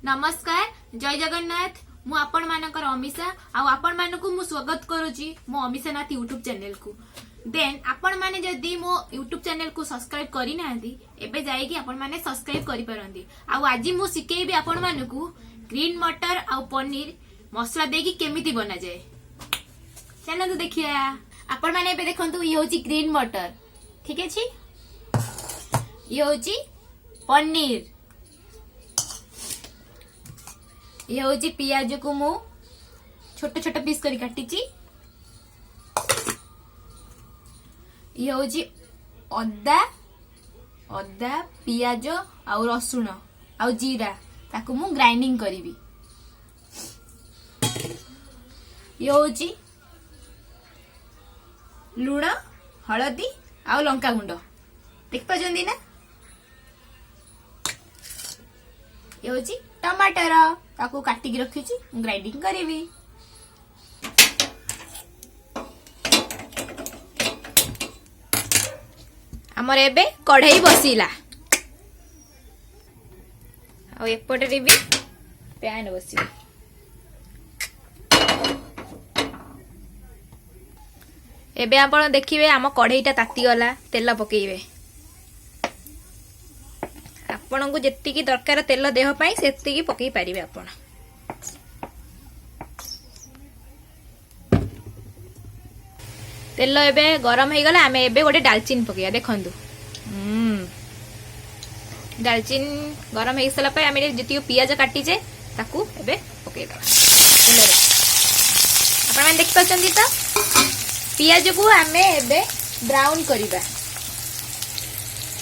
नमस्कार जय जगन्नाथ मु आपण मानकर अमिषा आपण मानकु मु स्वागत करूची मो अमिषानाथ यूट्यूब चैनल को। देन आपण माने जदी मो यूट्यूब चैनल को सब्सक्राइब करी नांदी एबे जाई कि आपण माने सब्सक्राइब करि परंदी। आज मु सिकेबी आपण मानकु ग्रीन मटर आ पनीर मसला देकी केमिति बना जाए। चलंतु देखिया। आपण माने एबे देखंतु ये होची ग्रीन मटर, ठीक है छी। ये होची पनीर, ये होची पियाज को मु छोटे छोटे पीस करी काटिची। ये होची अदा अदा पियाज आ रसुण आ जीरा ताकू मु ग्राइंडिंग करीबी। ये होची लुण हळदी आ लंका गुंड देख पाजंदी ना। ये होची टमाटर ताकू काटिकी रखीची ग्राइंडिंग करीबी। हमर एबे कढ़ाई बसीला आ एपटे भी पैन बसी। एबे आपण देखिबे आम कढ़ाईटा ताती गला तेल पकेइबे। आपण को जेतिकी दरकार तेल देह पाई सेतिकी पकई पारिबे आपण। तेल एबे गरम हो गला आमे एबे गोटे दालचीनी पकेया देखंदु। दालचीनी गरम हो सला पे आमे जेतियो पियाज काटिचे ताकू एबे पकेइ दबा तेल रे। आपण माने देख पछंदी त पियाज को आमे एबे ब्राउन करिबा।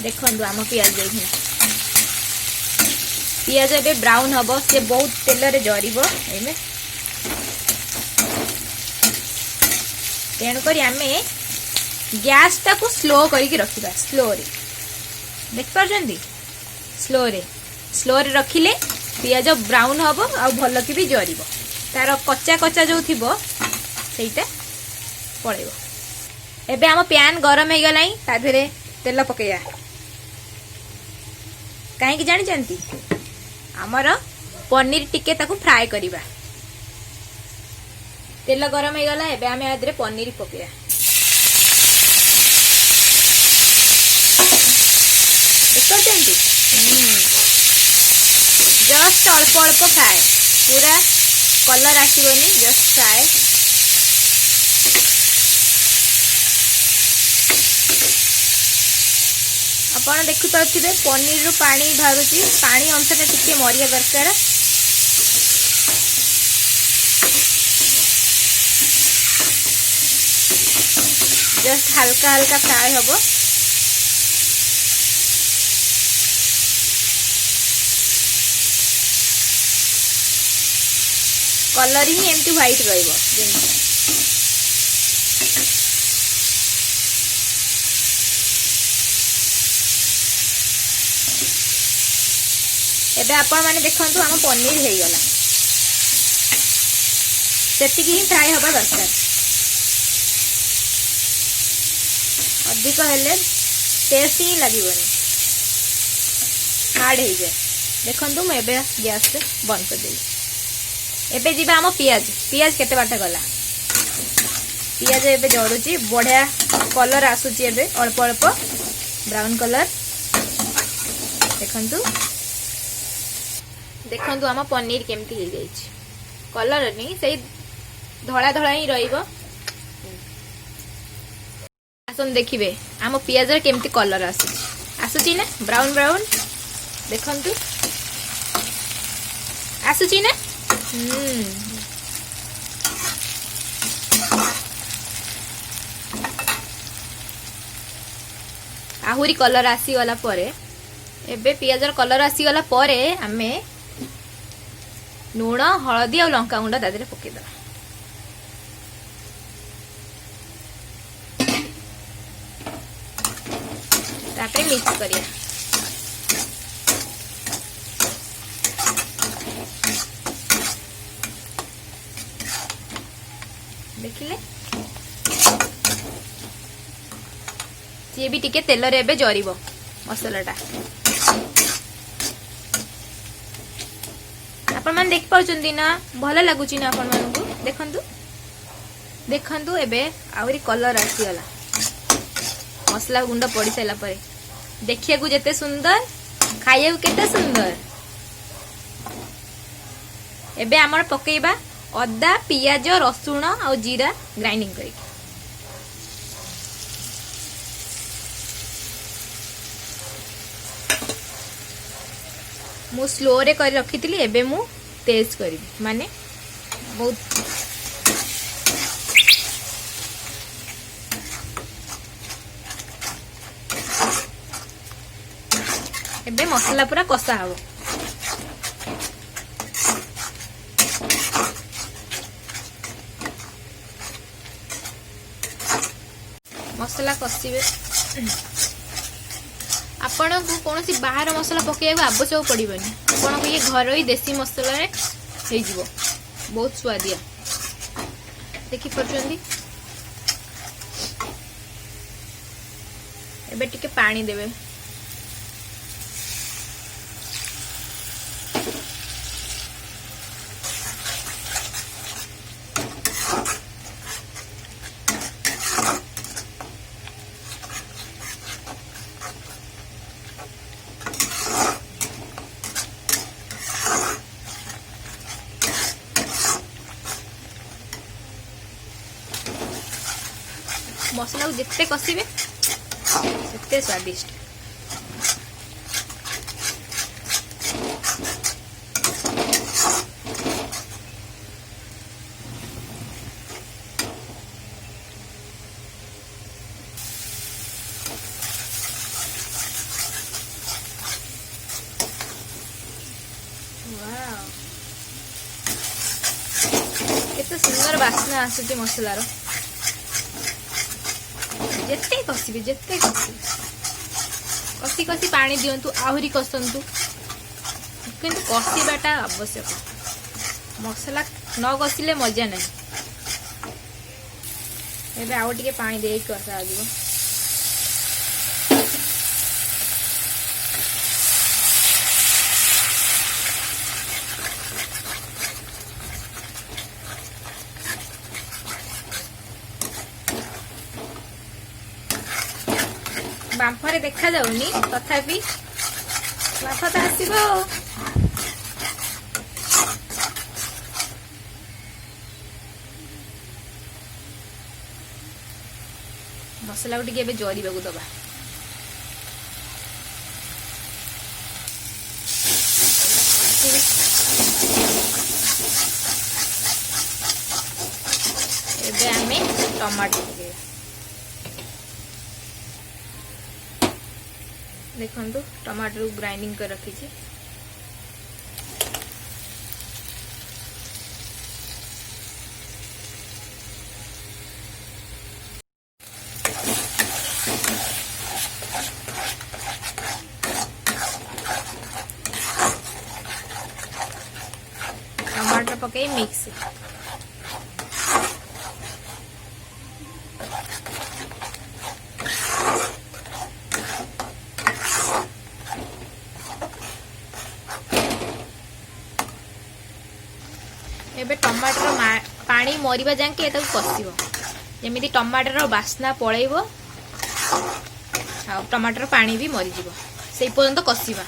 देखंदु आम पियाज देखि पियाज एबे ब्राउन हबो से बहुत तेल रे जरिबो एमे। तेन करी आमे गैस टा को स्लो करिक रखिबा। स्लो रे देख परजंदी स्लो रे रखिले पियाज ब्राउन हबो आ भल कि भी जरिबो। तार कच्चा कच्चा जो थिबो सेइटा पड़ेबो। एबे हम पैन गरम हो गलाई ता धरे तेल पकेया। काहे कि जानि चंती हमर पनीर टिके ताकू फ्राई करिबा। तेल गरम हो गला एबे हमें आदरे पनीर पकेया। देखो चंती जस्ट अल्प अल्प फ्राई, पूरा कलर आसीबनी, जस्ट फ्राई। आपण देखि पाथिबे पनीर रो पानी बाहरुची। पानी अंशटा टिके मरिया दरकार। जस्ट हल्का हल्का फ्राई हबो। कलर ही एमती व्हाइट रहइबो। एबे आपण माने देखंतु हम पनीर हे गला सेतिकी ही फ्राई हबा दरकार। अधिक हेले टेस्ट ही लागिबनी, हार्ड हे जाय। देखंतु मैं एबे गैस से बंद कर देली। एबे जीबा हम पियाज। पियाज केते बाटे गला। पियाज एबे जरुची बढ़िया कलर आसुची। एबे अल्प अल्प ब्राउन कलर देखंतु। देखंतु हम पनीर केमती हे जाय छी। कलर नहीं सही धड़ा धड़ा ही रहिबो। आसन देखिबे हम पियाज रे केमती कलर आसुची ना ब्राउन ब्राउन। देखंतु आसुची ना। आहुरी कलर आसी गला परे एबे पियाज रो कलर आसी गला परे हमें लुण हळदी आ लंका गुंड दादरे पके दबा। तापरे मिक्स करिया। देखिले सी भी टिके तेल रे एबे जरिबो। मसलाटा। आपण मान देख पाउचंदी ना भल लागुची ना आपण मानकु देखंतु देखंतु एबे आवरी कलर आसी गला मसला गुंड पड़ी साइला परे देखिया को जते सुंदर खाइया केते सुंदर। एबे हमर पकेइबा अदा पियाज रसुण आ जीरा ग्राइंडिंग करी मु स्लो रे कर रखी थी एबे मु तेज करी माने बहुत एबे मसला पूरा कषा हबो मसला कषिबे आपण को कौन सी बाहर मसला पकेया आवश्यक पड़ोनी आपण को ये घर ही देसी मसला हो बहुत स्वादिया देखी पार्टी एबे टिके पानी देवे मसला को जिते कषिबे सेते स्वादिष्ट। वाव केते सुंदर वासना आसुची मसलार जेते कषिबे जेते कषि कषि पानी दियंतु आहुरी कसंतु किंतु कषिबाटा आवश्यक मसला न कषिले मजा नहीं। एबे आउ टिके पानी दे कषा आजिबो बांफरे देखा जाउनी तथापि बांफ तो आसीबो मसला को टिके जरी बागु दबा एबे आमे टमाटो देखो टमाटर ग्राइंडिंग कर रखी थी टमाटर पकई मिक्स एबे टमाटर पानी मरिबा जाके एताको कसिबो जेमिति टमाटर बास्ना पळैबो आ टमाटर पानी भी मरि जिवो सेई पर्यंत कसिबा।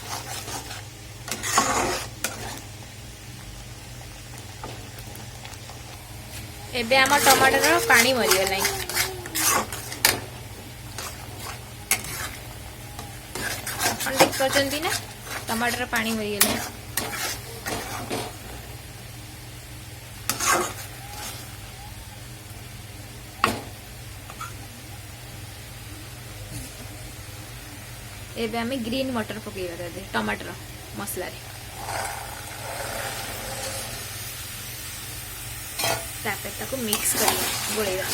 एबे आम टमाटर पानी मरि गलाय अपन देख करचंती ना टमाटर पानी मरि गलाय एबे हमें ग्रीन मटर पकेइबा दे टमाटर मसला रे तापर ताको मिक्स करिया गोळेइबा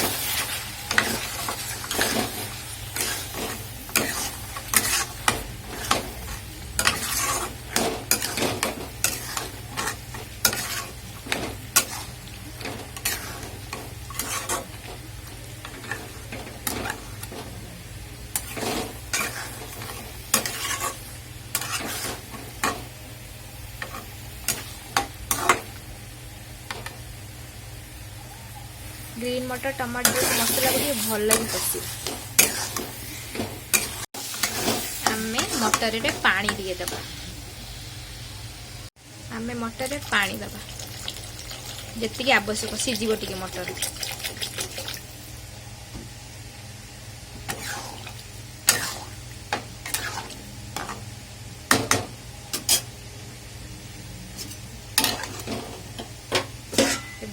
ग्रीन मटर टमाटर मसला को भल कि कषा आम मटर रे पानी दिए दबा आम मटर रे पानी दबा जी आवश्यक सीझीब टी मटर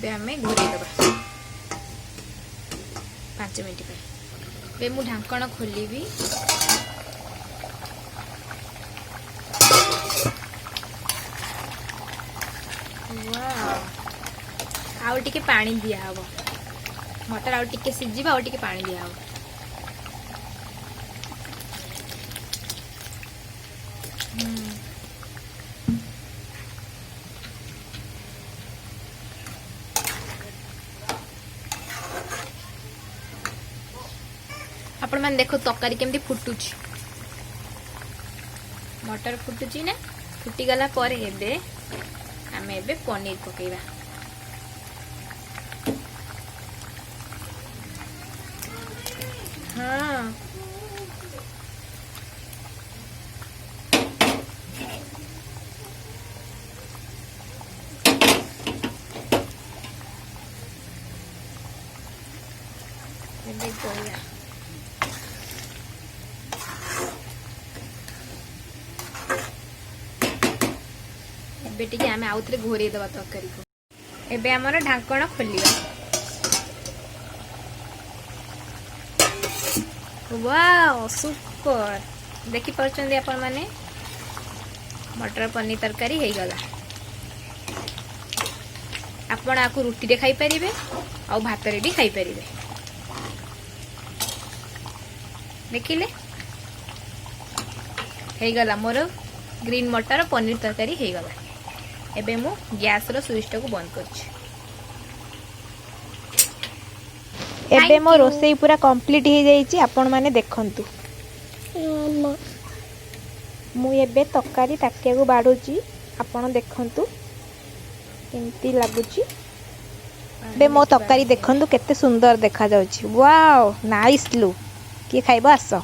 आम घोरई दबा 5 मिनट पे मु ढांकण खोली आउ टिके पानी दिया हबो मटर आउ टिके सिझिबा आउ टिके पानी दिया हबो आपण मैंने देखो तरकारी केमती फुटुची मटर फुटुची ना फुटी गला पर एबे आमे एबे पनीर पकेबा हाँ एबे गोया बेटी आम आउ थे घोरई दबा तरकारी को एबे हमर ढांकण खोलिबा वाओ सुपर देखि परचंदी आपण माने मटर पनीर तरकारी हे गला आपण आकु रोटी रे खाई परिबे आ भात रे भी खाई परिबे देखिले हे गला मोर ग्रीन मटर पनीर तरकारी हे गला एबे मु गैस रो स्विच को बंद करछि एबे मो रोसई पूरा कंप्लीट हो जाइछि आपण माने देखंतु मु एबे तकारी ताकिया को बाडुछि आपण देखंतु केमती लागुछि एबे मो तकारी देखंतु केते सुंदर देखा जाउछि वाओ नाइस लुक के खाइबो आसो।